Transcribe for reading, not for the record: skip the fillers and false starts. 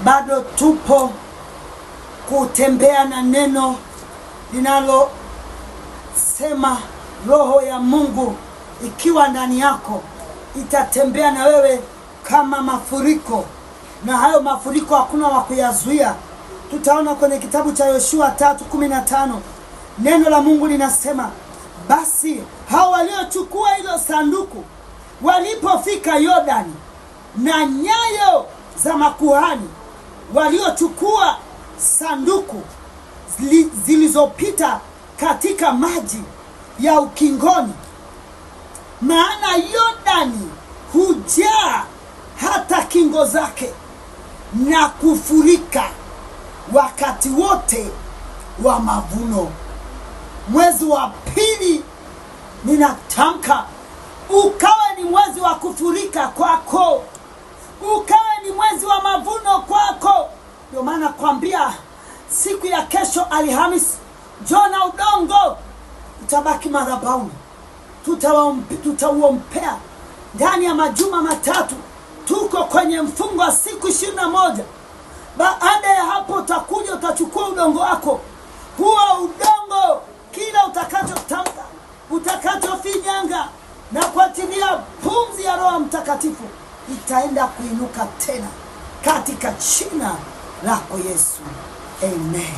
bado tupo kutembea na neno linalo sema roho ya Mungu ikiwa ndani yako itatembea na wewe kama mafuriko, na hayo mafuriko hakuna wa kuyazuia. Tutaona kwenye kitabu cha Yoshua 3:15 neno la Mungu linasema, basi hao waliochukua hilo sanduku walipofika Yordani, na nyayo za makuhani waliochukua sanduku zilizopita katika maji ya ukingoni, maana Yordani hujaa hata kingo zake na kufurika wakati wote wa mavuno. Mwezi wa pili ninatamka ukawe ni mwezi wa kufurika kwako, ukawe ni mwezi wa mavuno kwako. Ndio maana kwambia siku ya kesho Alhamisi, Jona udongo utabaki madhabahuni, tutauombea ndani ya majuma matatu. Tuko kwenye mfungo wa siku 21. Baada ya hapo utakuja utachukua udongo wako, huo udongo kila utakachotamka, utakachofinyanga na kuachilia pumzi ya Roho Mtakatifu, itaenda kuinuka tena katika jina lako Yesu. Amen.